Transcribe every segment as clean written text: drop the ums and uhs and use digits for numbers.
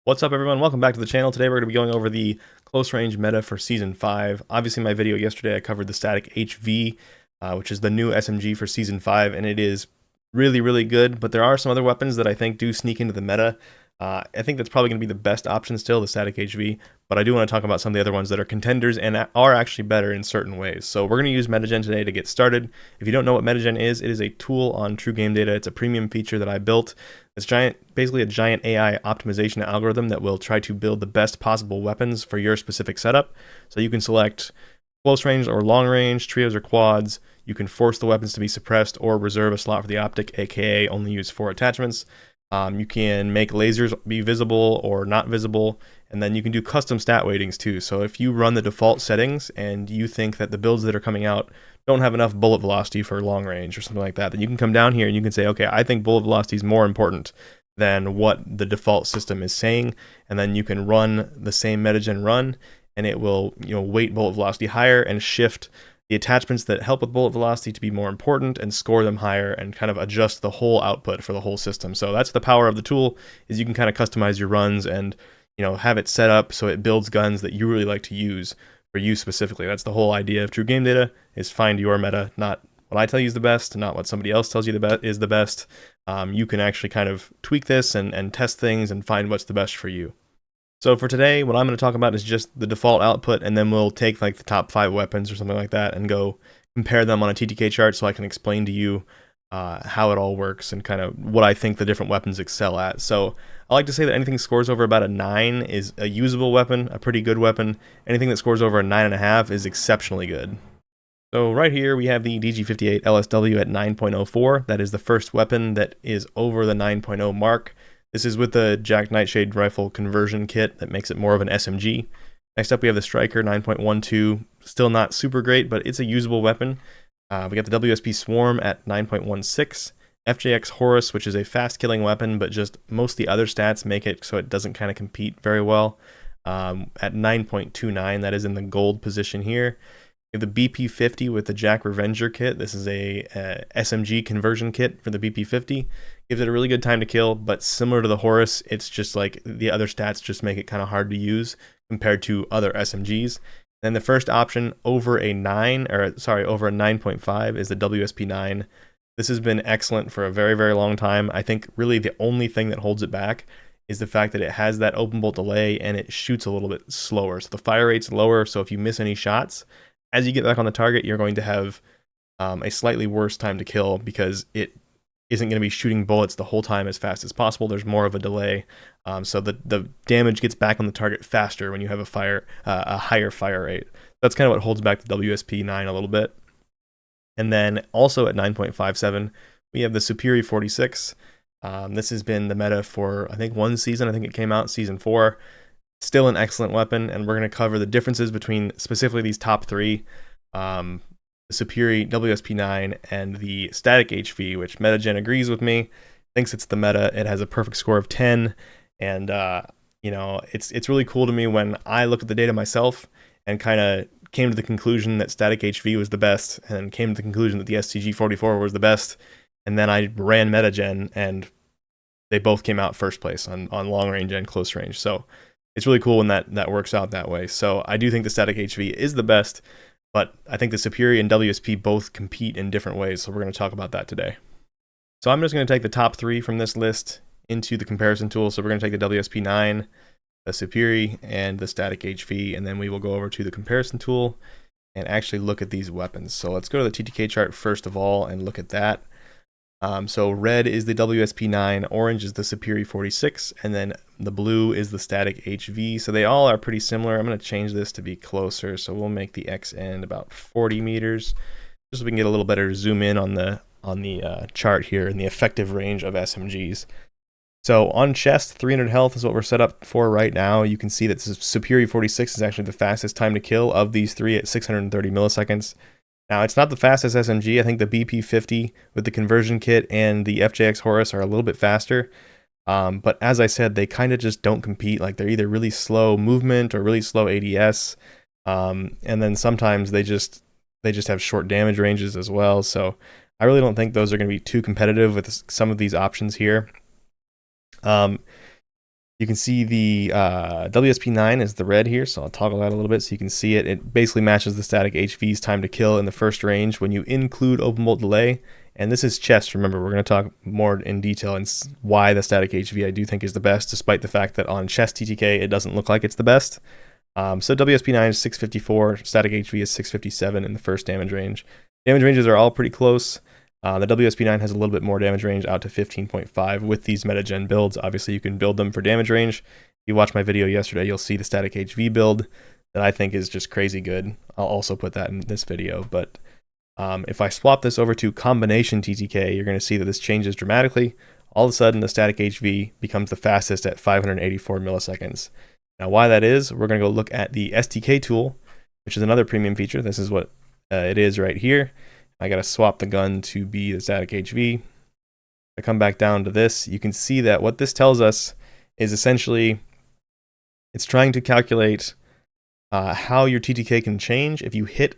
What's up, everyone? Welcome back to the channel. Today we're going to be going over the close range meta for Season 5. Obviously, in my video yesterday, I covered the StaticHV, which is the new SMG for Season 5, and it is really, really good, but there are some other weapons that I think do sneak into the meta. I think that's probably going to be the best option still, the StaticHV, but I do want to talk about some of the other ones that are contenders and are actually better in certain ways. So we're going to use MetaGen today to get started. If you don't know what MetaGen is, it is a tool on True Game Data. It's a premium feature that I built. It's basically a giant AI optimization algorithm that will try to build the best possible weapons for your specific setup. So you can select close range or long range, trios or quads. You can force the weapons to be suppressed or reserve a slot for the optic, aka only use 4 attachments. You can make lasers be visible or not visible, and then you can do custom stat weightings too. So if you run the default settings and you think that the builds that are coming out don't have enough bullet velocity for long range or something like that, then you can come down here and you can say, okay, I think bullet velocity is more important than what the default system is saying, and then you can run the same MetaGen run, and it will weight bullet velocity higher and shift the attachments that help with bullet velocity to be more important and score them higher and kind of adjust the whole output for the whole system. So that's the power of the tool, is you can kind of customize your runs and have it set up so it builds guns that you really like to use for you specifically. That's the whole idea of True Game Data, is find your meta, not what I tell you is the best, not what somebody else tells you is the best. You can actually kind of tweak this and test things and find what's the best for you. So for today, what I'm going to talk about is just the default output, and then we'll take like the top 5 weapons or something like that and go compare them on a TTK chart so I can explain to you how it all works and kind of what I think the different weapons excel at. So I like to say that anything that scores over about a 9 is a usable weapon, a pretty good weapon. Anything that scores over a 9.5 is exceptionally good. So right here we have the DG58 LSW at 9.04. That is the first weapon that is over the 9.0 mark. This is with the Jack Nightshade rifle conversion kit that makes it more of an SMG. Next up we have the Striker 9.12. Still not super great, but it's a usable weapon. We got the WSP Swarm at 9.16. FJX Horus, which is a fast killing weapon, but just most of the other stats make it so it doesn't kind of compete very well. At 9.29, that is in the gold position here. We have the BP50 with the Jack Revenger kit. This is a SMG conversion kit for the BP50. Gives it a really good time to kill, but similar to the Horus, it's just like the other stats just make it kind of hard to use compared to other SMGs. Then the first option over a 9.5 is the WSP9. This has been excellent for a very, very long time. I think really the only thing that holds it back is the fact that it has that open bolt delay and it shoots a little bit slower. So the fire rate's lower, so if you miss any shots, as you get back on the target, you're going to have a slightly worse time to kill because it isn't going to be shooting bullets the whole time as fast as possible. There's more of a delay, so the damage gets back on the target faster when you have a higher fire rate. That's kind of what holds back the WSP9 a little bit. And then also at 9.57, we have the Superi 46. This has been the meta for, I think, one season. I think it came out Season 4. Still an excellent weapon, and we're going to cover the differences between specifically these top 3. The Superi WSP9 and the StaticHV, which MetaGen agrees with me, thinks it's the meta. It has a perfect score of 10, and it's really cool to me when I look at the data myself and kind of came to the conclusion that StaticHV was the best, and then came to the conclusion that the STG44 was the best, and then I ran MetaGen, and they both came out first place on long range and close range. So it's really cool when that works out that way. So I do think the StaticHV is the best, but I think the Superi and WSP both compete in different ways, so we're going to talk about that today. So I'm just going to take the top 3 from this list into the comparison tool. So we're going to take the WSP9, the Superi, and the StaticHV, and then we will go over to the comparison tool and actually look at these weapons. So let's go to the TTK chart first of all and look at that. So red is the WSP9, orange is the Superi 46, and then the blue is the StaticHV. So they all are pretty similar. I'm going to change this to be closer. So we'll make the X end about 40 meters, just so we can get a little better zoom in on the chart here and the effective range of SMGs. So on chest, 300 health is what we're set up for right now. You can see that Superi 46 is actually the fastest time to kill of these 3 at 630 milliseconds. Now, it's not the fastest SMG. I think the BP50 with the conversion kit and the FJX Horus are a little bit faster. But as I said, they kind of just don't compete. Like, they're either really slow movement or really slow ADS. And then sometimes they just have short damage ranges as well. So I really don't think those are going to be too competitive with some of these options here. You can see the WSP9 is the red here, so I'll toggle that a little bit so you can see it. It basically matches the StaticHV's time to kill in the first range when you include open bolt delay. And this is chest, remember, we're going to talk more in detail and why the StaticHV I do think is the best, despite the fact that on chest TTK it doesn't look like it's the best. So WSP9 is 654, StaticHV is 657 in the first damage range. Damage ranges are all pretty close. The WSP9 has a little bit more damage range out to 15.5 with these MetaGen builds. Obviously, you can build them for damage range. If you watched my video yesterday, you'll see the StaticHV build that I think is just crazy good. I'll also put that in this video. But if I swap this over to combination TTK, you're going to see that this changes dramatically. All of a sudden, the StaticHV becomes the fastest at 584 milliseconds. Now, why that is, we're going to go look at the STK tool, which is another premium feature. This is what it is right here. I got to swap the gun to be the StaticHV. I come back down to this. You can see that what this tells us is essentially it's trying to calculate how your TTK can change if you hit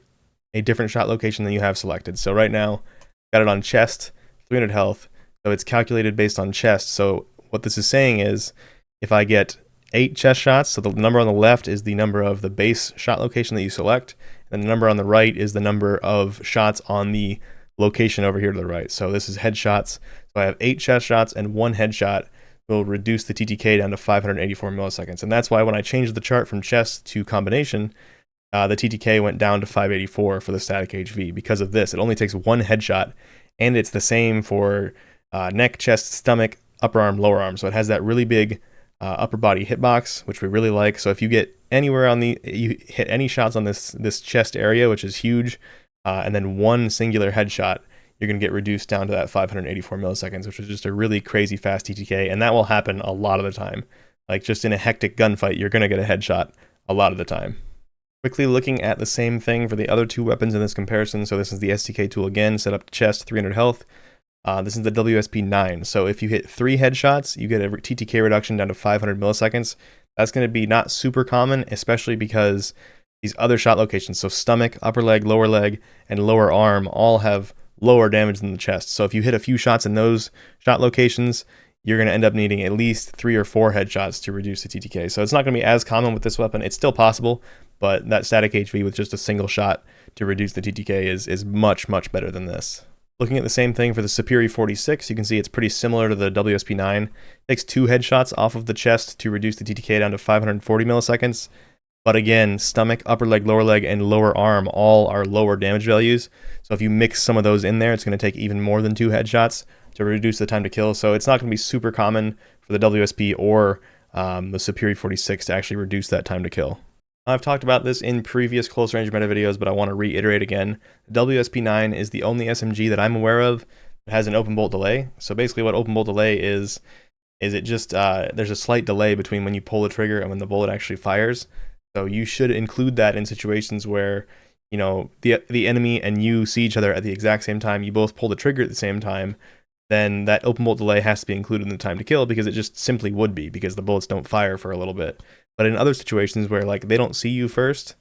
a different shot location than you have selected. So right now, got it on chest, 300 health. So it's calculated based on chest. So what this is saying is if I get 8 chest shots, so the number on the left is the number of the base shot location that you select, and the number on the right is the number of shots on the location over here to the right. So this is headshots. So I have 8 chest shots and 1 headshot will reduce the TTK down to 584 milliseconds. And that's why when I changed the chart from chest to combination, the TTK went down to 584 for the StaticHV because of this. It only takes 1 headshot, and it's the same for neck, chest, stomach, upper arm, lower arm. So it has that really big upper body hitbox, which we really like. So if you get anywhere on you hit any shots on this chest area, which is huge, and then 1 singular headshot, you're going to get reduced down to that 584 milliseconds, which is just a really crazy fast TTK. And that will happen a lot of the time. Like just in a hectic gunfight, you're going to get a headshot a lot of the time. Quickly looking at the same thing for the other 2 weapons in this comparison. So this is the STK tool again, set up to chest, 300 health. This is the WSP9. So if you hit 3 headshots, you get a TTK reduction down to 500 milliseconds. That's going to be not super common, especially because these other shot locations, so stomach, upper leg, and lower arm, all have lower damage than the chest. So if you hit a few shots in those shot locations, you're going to end up needing at least 3 or 4 headshots to reduce the TTK. So it's not going to be as common with this weapon. It's still possible, but that StaticHV with just a single shot to reduce the TTK is much, much better than this. Looking at the same thing for the Superi 46, you can see it's pretty similar to the WSP9. It takes 2 headshots off of the chest to reduce the TTK down to 540 milliseconds. But again, stomach, upper leg, and lower arm all are lower damage values. So if you mix some of those in there, it's going to take even more than 2 headshots to reduce the time to kill. So it's not going to be super common for the WSP or the Superi 46 to actually reduce that time to kill. I've talked about this in previous close range meta videos, but I want to reiterate again. The WSP9 is the only SMG that I'm aware of that has an open bolt delay. So basically what open bolt delay is it just, there's a slight delay between when you pull the trigger and when the bullet actually fires. So you should include that in situations where, you know, the enemy and you see each other at the exact same time, you both pull the trigger at the same time, then that open bolt delay has to be included in the time to kill because it just simply would be because the bullets don't fire for a little bit. But in other situations where like they don't see you first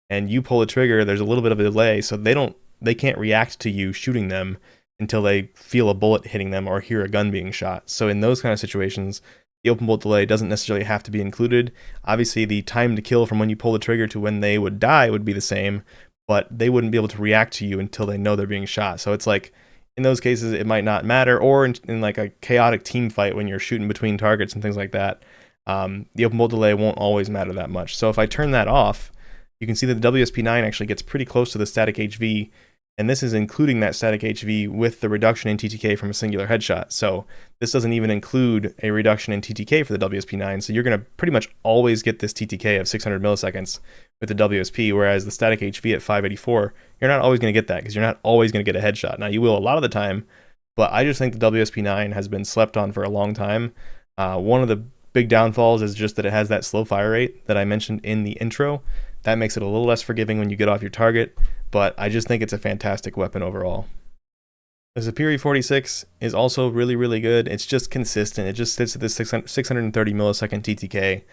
and you pull the trigger, there's a little bit of a delay, so they can't react to you shooting them until they feel a bullet hitting them or hear a gun being shot. So in those kind of situations, the open bolt delay doesn't necessarily have to be included. Obviously, the time to kill from when you pull the trigger to when they would die would be the same, but they wouldn't be able to react to you until they know they're being shot. So it's like, in those cases, it might not matter, or in like a chaotic team fight when you're shooting between targets and things like that, the open bolt delay won't always matter that much. So if I turn that off, you can see that the WSP9 actually gets pretty close to the StaticHV, and this is including that StaticHV with the reduction in TTK from a singular headshot. So this doesn't even include a reduction in TTK for the WSP9, so you're going to pretty much always get this TTK of 600 milliseconds with the WSP, whereas the StaticHV at 584, you're not always going to get that because you're not always going to get a headshot. Now, you will a lot of the time, but I just think the WSP9 has been slept on for a long time. One of the big downfalls is just that it has that slow fire rate that I mentioned in the intro. That makes it a little less forgiving when you get off your target, but I just think it's a fantastic weapon overall. The Superi 46 is also really, really good. It's just consistent. It just sits at this 630 millisecond TTK,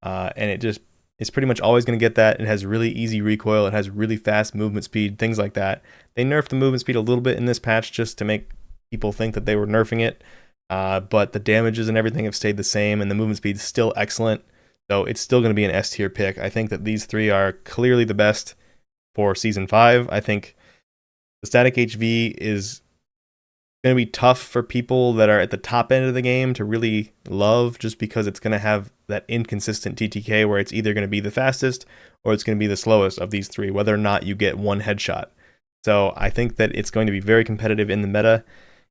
and it's pretty much always going to get that. It has really easy recoil. It has really fast movement speed, things like that. They nerfed the movement speed a little bit in this patch just to make people think that they were nerfing it, but the damages and everything have stayed the same, and the movement speed is still excellent. So it's still going to be an S tier pick. I think that these three are clearly the best for Season 5. I think the StaticHV is going to be tough for people that are at the top end of the game to really love, just because it's going to have that inconsistent TTK where it's either going to be the fastest or it's going to be the slowest of these three, whether or not you get one headshot. So I think that it's going to be very competitive in the meta,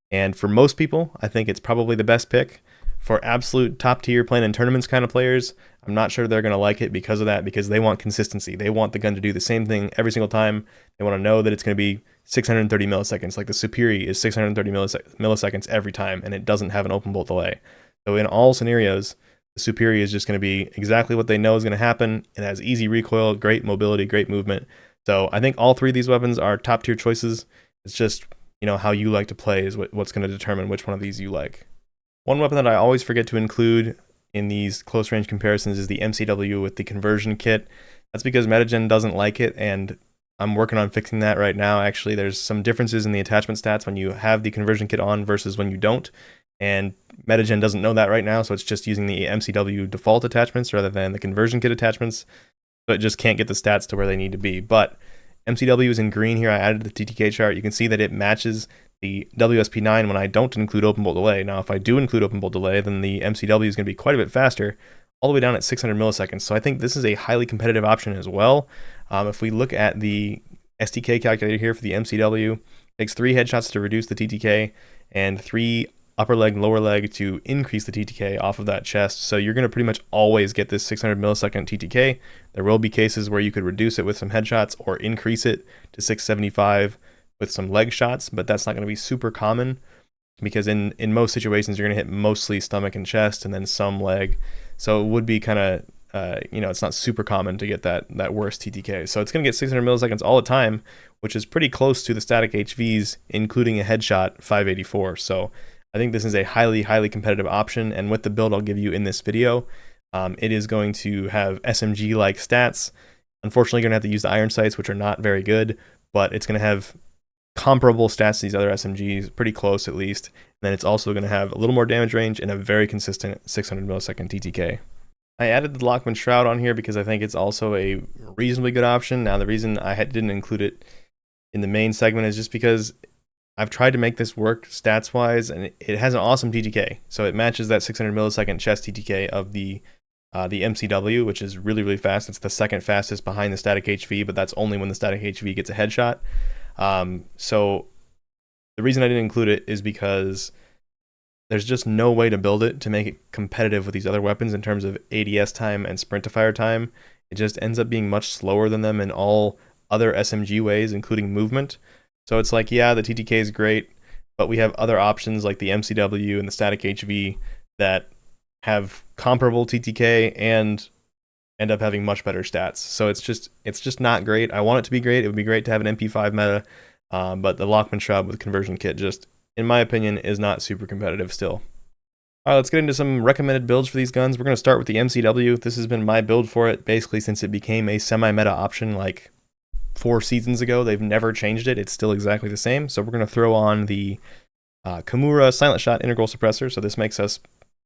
and for most people, I think it's probably the best pick. For absolute top tier playing in tournaments kind of players, I'm not sure they're going to like it because of that, because they want consistency. They want the gun to do the same thing every single time. They want to know that it's going to be 630 milliseconds. Like the Superi is 630 milliseconds every time, and it doesn't have an open bolt delay. So in all scenarios, the Superi is just going to be exactly what they know is going to happen. It has easy recoil, great mobility, great movement. So I think all three of these weapons are top tier choices. It's just, how you like to play is what's going to determine which one of these you like. One weapon that I always forget to include in these close range comparisons is the MCW with the conversion kit. That's because MetaGen doesn't like it, and I'm working on fixing that right now. Actually, there's some differences in the attachment stats when you have the conversion kit on versus when you don't, and MetaGen doesn't know that right now, so it's just using the MCW default attachments rather than the conversion kit attachments, so it just can't get the stats to where they need to be. But MCW is in green here. I added the TTK chart. You can see that it matches the WSP9 when I don't include open bolt delay. Now, if I do include open bolt delay, then the MCW is going to be quite a bit faster, all the way down at 600 milliseconds. So I think this is a highly competitive option as well. If we look at the STK calculator here for the MCW, it takes 3 headshots to reduce the TTK and 3 upper leg, lower leg to increase the TTK off of that chest. So you're going to pretty much always get this 600 millisecond TTK. There will be cases where you could reduce it with some headshots or increase it to 675 with some leg shots, but that's not going to be super common, because in most situations you're going to hit mostly stomach and chest and then some leg. So it would be kind of it's not super common to get that worst TTK. So it's going to get 600 milliseconds all the time, which is pretty close to the StaticHVs, including a headshot 584. So I think this is a highly competitive option, and with the build I'll give you in this video, it is going to have SMG-like stats. Unfortunately, you're going to have to use the iron sights, which are not very good, but it's going to have comparable stats to these other SMGs, pretty close at least. And then it's also going to have a little more damage range and a very consistent 600 millisecond TTK. I added the Lachmann Shroud on here because I think it's also a reasonably good option. Now, the reason I didn't include it in the main segment is just because I've tried to make this work stats-wise, and it has an awesome TTK. So it matches that 600 millisecond chest TTK of the MCW, which is really fast. It's the second fastest behind the StaticHV, but that's only when the StaticHV gets a headshot. So the reason I didn't include it is because there's just no way to build it to make it competitive with these other weapons in terms of ADS time and sprint to fire time. It just ends up being much slower than them in all other SMG ways, including movement. So it's like, yeah, the TTK is great, but we have other options like the MCW and the StaticHV that have comparable TTK and end up having much better stats. So it's just not great. I want it to be great. It would be great to have an MP5 meta, but the Lachmann Shroud with conversion kit just, in my opinion, is not super competitive still. All right, let's get into some recommended builds for these guns. We're going to start with the MCW. This has been my build for it basically since it became a semi-meta option like 4 seasons ago. They've never changed it. It's still exactly the same. So we're going to throw on the Kimura Silent Shot Integral Suppressor. So this makes us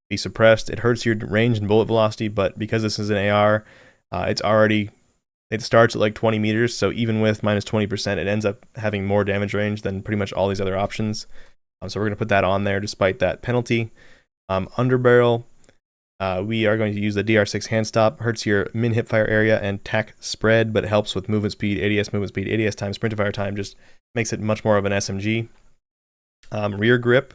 be suppressed. It hurts your range and bullet velocity, but because this is an AR, it starts at like 20 meters. So even with minus 20%, it ends up having more damage range than pretty much all these other options. So we're going to put that on there despite that penalty. Underbarrel, we are going to use the DR6 hand stop. Hurts your min hip fire area and tack spread, but it helps with movement speed, ADS time, sprint to fire time, just makes it much more of an SMG. Rear grip,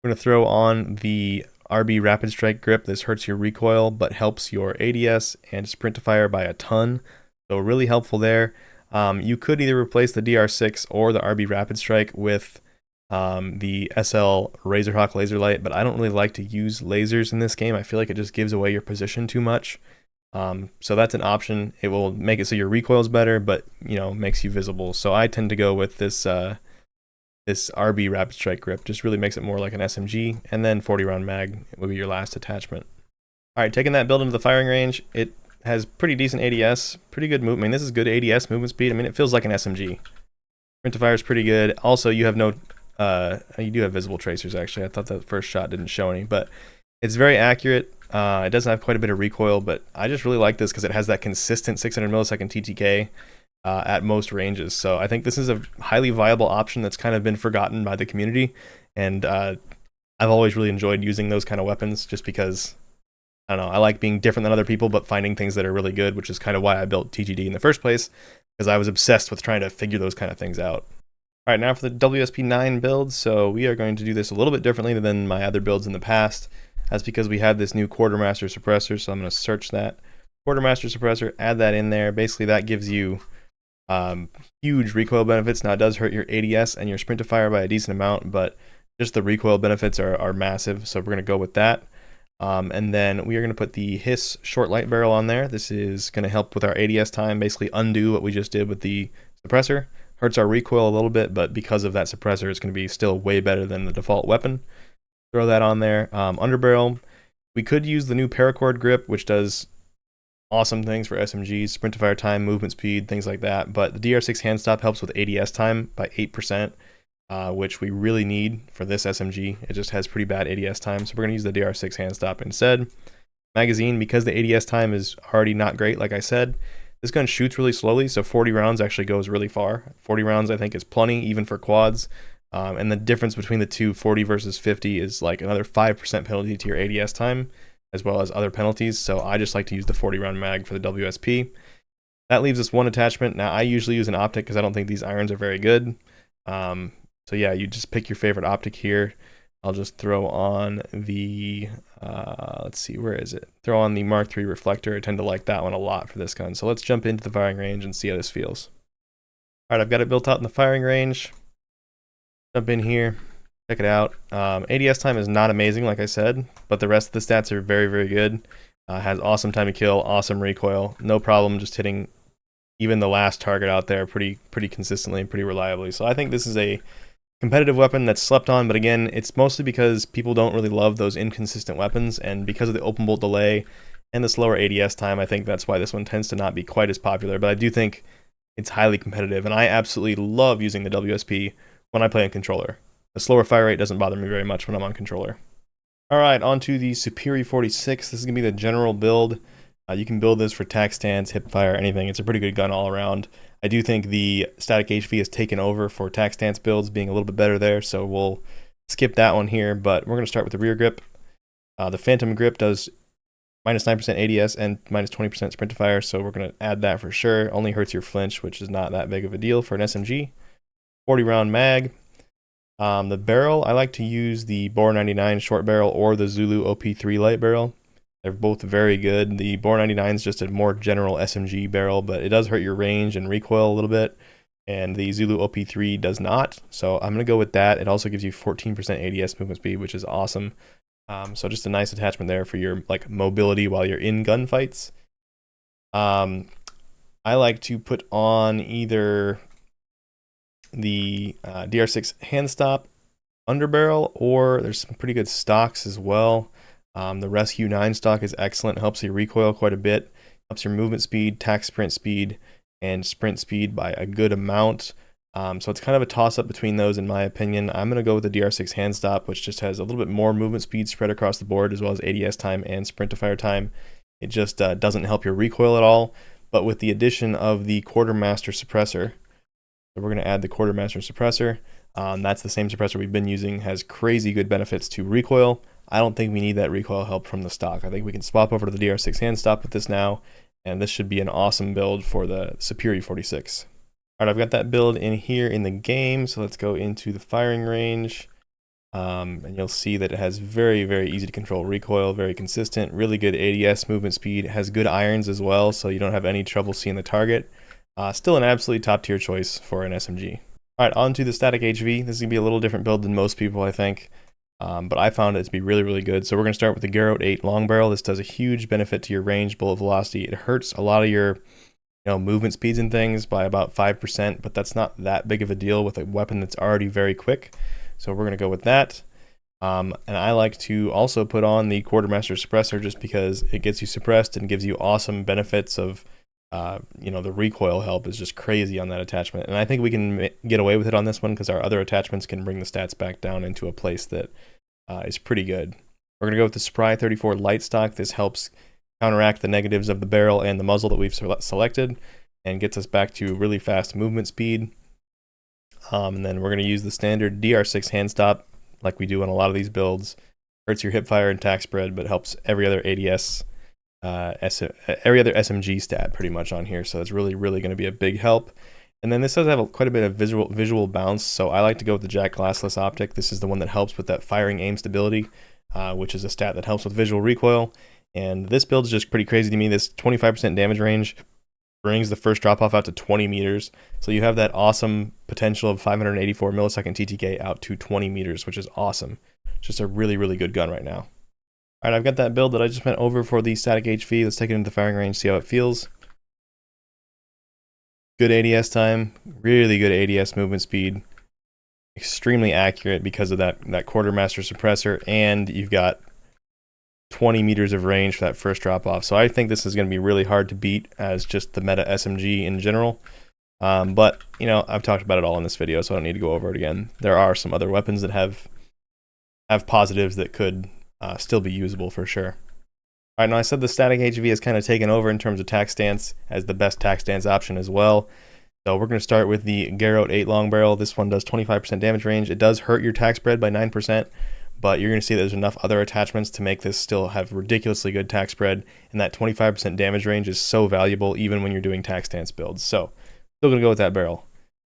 we're going to throw on the RB Rapid Strike grip. This hurts your recoil, but helps your ADS and sprint to fire by a ton. So really helpful there. You could either replace the DR6 or the RB Rapid Strike with the SL Razorhawk laser light, but I don't really like to use lasers in this game. I feel like it just gives away your position too much. So that's an option. It will make it so your recoil is better, but makes you visible. So I tend to go with this this RB Rapid Strike grip. Just really makes it more like an SMG, and then 40 round mag will be your last attachment. All right, taking that build into the firing range, it has pretty decent ADS, pretty good movement. I mean, this is good ADS movement speed. I mean, it feels like an SMG. Sprint to fire is pretty good. Also, you have no You do have visible tracers, actually. I thought that first shot didn't show any, but it's very accurate. It doesn't have quite a bit of recoil, but I just really like this because it has that consistent 600 millisecond TTK at most ranges. So I think this is a highly viable option that's kind of been forgotten by the community, and I've always really enjoyed using those kind of weapons just because, I don't know, I like being different than other people, but finding things that are really good, which is kind of why I built TGD in the first place, because I was obsessed with trying to figure those kind of things out. All right, now for the WSP9 build. So we are going to do this a little bit differently than my other builds in the past. That's because we have this new quartermaster suppressor, so I'm going to search that quartermaster suppressor, add that in there. Basically, that gives you huge recoil benefits. Now, it does hurt your ADS and your sprint to fire by a decent amount, but just the recoil benefits are massive, so we're going to go with that. And then we are going to put the Hiss short light barrel on there. This is going to help with our ADS time, basically undo what we just did with the suppressor. Hurts our recoil a little bit, but because of that suppressor, it's going to be still way better than the default weapon. Throw that on there. Underbarrel, we could use the new paracord grip, which does awesome things for SMGs, sprint to fire time, movement speed, things like that. But the DR6 hand stop helps with ADS time by 8%, which we really need for this SMG. It just has pretty bad ADS time, so we're going to use the DR6 hand stop instead. Magazine, because the ADS time is already not great, like I said, this gun shoots really slowly, so 40 rounds actually goes really far. 40 rounds I think is plenty, even for quads. And the difference between the two, 40 versus 50, is like another 5% penalty to your ADS time, as well as other penalties. So I just like to use the 40 round mag for the WSP. That leaves us one attachment. Now I usually use an optic because I don't think these irons are very good. So yeah, you just pick your favorite optic here. I'll just throw on the, let's see, where is it? Throw on the Mark III reflector. I tend to like that one a lot for this gun. So let's jump into the firing range and see how this feels. All right, I've got it built out in the firing range. Jump in here, check it out. ADS time is not amazing, like I said, but the rest of the stats are very, very good. Has awesome time to kill, awesome recoil, no problem just hitting even the last target out there pretty consistently and pretty reliably. So I think this is a competitive weapon that's slept on, but again, it's mostly because people don't really love those inconsistent weapons, and because of the open bolt delay and the slower ADS time, I think that's why this one tends to not be quite as popular. But I do think it's highly competitive, and I absolutely love using the WSP when I play on controller. The slower fire rate doesn't bother me very much when I'm on controller. All right, on to the Superi 46. This is going to be the general build. You can build this for tac stance, hip fire, anything. It's a pretty good gun all around. I do think the StaticHV has taken over for tac stance builds, being a little bit better there, so we'll skip that one here, but we're going to start with the rear grip. The Phantom grip does minus 9% ADS and minus 20% sprint to fire, so we're going to add that for sure. Only hurts your flinch, which is not that big of a deal for an SMG. 40 round mag. The barrel, I like to use the Bore 99 short barrel or the Zulu OP3 light barrel. They're both very good. The Bore 99 is just a more general SMG barrel, but it does hurt your range and recoil a little bit, and the Zulu OP3 does not, so I'm going to go with that. It also gives you 14% ADS movement speed, which is awesome. So just a nice attachment there for your like mobility while you're in gunfights. I like to put on either the DR6 hand stop underbarrel, or there's some pretty good stocks as well. The Rescue 9 stock is excellent, helps you recoil quite a bit, helps your movement speed, tac sprint speed, and sprint speed by a good amount. So it's kind of a toss-up between those in my opinion. I'm going to go with the DR6 hand stop, which just has a little bit more movement speed spread across the board, as well as ADS time and sprint to fire time. It just doesn't help your recoil at all, but with the addition of the quartermaster suppressor, so we're going to add the quartermaster suppressor. That's the same suppressor we've been using, has crazy good benefits to recoil. I don't think we need that recoil help from the stock. I think we can swap over to the DR6 hand stop with this now, and this should be an awesome build for the Superi 46. All right, I've got that build in here in the game, so let's go into the firing range. And you'll see that it has very, very easy to control recoil, very consistent, really good ADS movement speed, it has good irons as well, so you don't have any trouble seeing the target. Still an absolutely top tier choice for an SMG. All right, on to the StaticHV. This is gonna be a little different build than most people, I think. But I found it to be really, really good. So we're going to start with the Garrote 8 long barrel. This does a huge benefit to your range, bullet velocity. It hurts a lot of your movement speeds and things by about 5%, but that's not that big of a deal with a weapon that's already very quick. So we're going to go with that. And I like to also put on the quartermaster suppressor just because it gets you suppressed and gives you awesome benefits of you know, the recoil help is just crazy on that attachment. And I think we can get away with it on this one because our other attachments can bring the stats back down into a place that is pretty good. We're going to go with the Superi 34 light stock. This helps counteract the negatives of the barrel and the muzzle that we've selected and gets us back to really fast movement speed. And then we're going to use the standard DR6 hand stop like we do on a lot of these builds. Hurts your hipfire and tack spread, but helps every other ADS, every other SMG stat pretty much on here. So it's really going to be a big help. And then this does have quite a bit of visual bounce. So I like to go with the Jack Glassless optic. This is the one that helps with that firing aim stability, which is a stat that helps with visual recoil. And this build is just pretty crazy to me. This 25% damage range brings the first drop off out to 20 meters. So you have that awesome potential of 584 millisecond TTK out to 20 meters, which is awesome. Just a really good gun right now. All right, I've got that build that I just went over for the StaticHV. Let's take it into the firing range, see how it feels. Good ADS time, really good ADS movement speed, extremely accurate because of that quartermaster suppressor, and you've got 20 meters of range for that first drop off. So I think this is going to be really hard to beat as just the meta SMG in general. But you know, I've talked about it all in this video, so I don't need to go over it again. There are some other weapons that have positives that could still be usable for sure. All right, now I said the StaticHV has kind of taken over in terms of tack stance as the best tack stance option as well. So we're going to start with the Garrote 8 long barrel. This one does 25% damage range. It does hurt your tack spread by 9%, but you're going to see there's enough other attachments to make this still have ridiculously good tack spread, and that 25% damage range is so valuable even when you're doing tack stance builds. So still going to go with that barrel.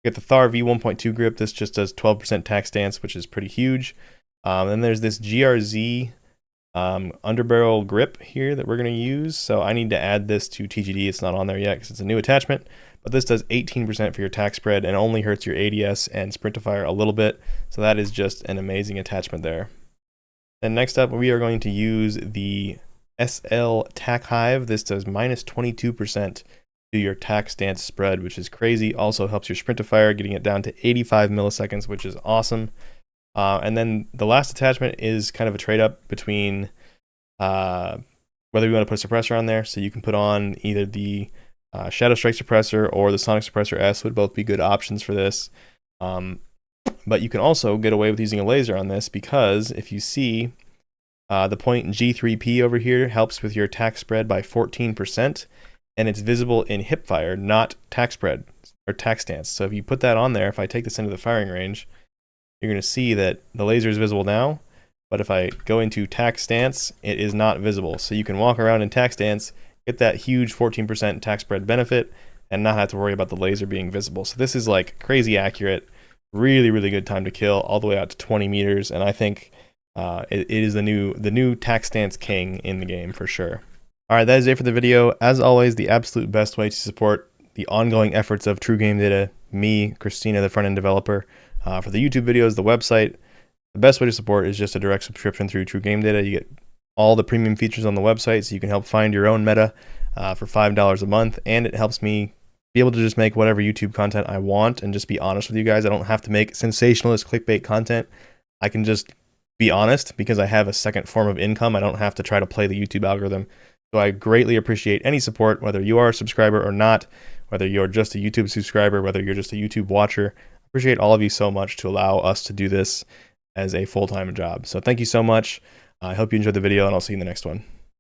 You get the Thar V1.2 grip. This just does 12% tack stance, which is pretty huge. Then there's this GRZ underbarrel grip here that we're going to use. So I need to add this to TGD. It's not on there yet because it's a new attachment, but this does 18% for your tack spread and only hurts your ADS and sprint to fire a little bit. So that is just an amazing attachment there. And next up, we are going to use the SL Tack Hive. This does minus 22% to your tack stance spread, which is crazy. Also helps your sprint to fire, getting it down to 85 milliseconds, which is awesome. And then the last attachment is kind of a trade up between whether we want to put a suppressor on there. So you can put on either the Shadow Strike suppressor or the Sonic Suppressor S would both be good options for this. But you can also get away with using a laser on this because if you see the point G3P over here helps with your tack spread by 14%, and it's visible in hip fire, not tack spread or tack stance. So if you put that on there, if I take this into the firing range, you're going to see that the laser is visible now, but if I go into tack stance, it is not visible. So you can walk around in tack stance, get that huge 14% tack spread benefit, and not have to worry about the laser being visible. So this is like crazy accurate, really good time to kill, all the way out to 20 meters, and I think it is the new tack stance king in the game for sure. All right, that is it for the video. As always, the absolute best way to support the ongoing efforts of True Game Data, me, Christina, the front-end developer, for the YouTube videos, the website, the best way to support is just a direct subscription through True Game Data. You get all the premium features on the website, so you can help find your own meta for $5 a month, and it helps me be able to just make whatever YouTube content I want and just be honest with you guys. I don't have to make sensationalist clickbait content. I can just be honest because I have a second form of income. I don't have to try to play the YouTube algorithm. So I greatly appreciate any support, whether you are a subscriber or not, whether you're just a YouTube subscriber, whether you're just a YouTube watcher. Appreciate all of you so much to allow us to do this as a full-time job. So thank you so much. I hope you enjoyed the video, and I'll see you in the next one.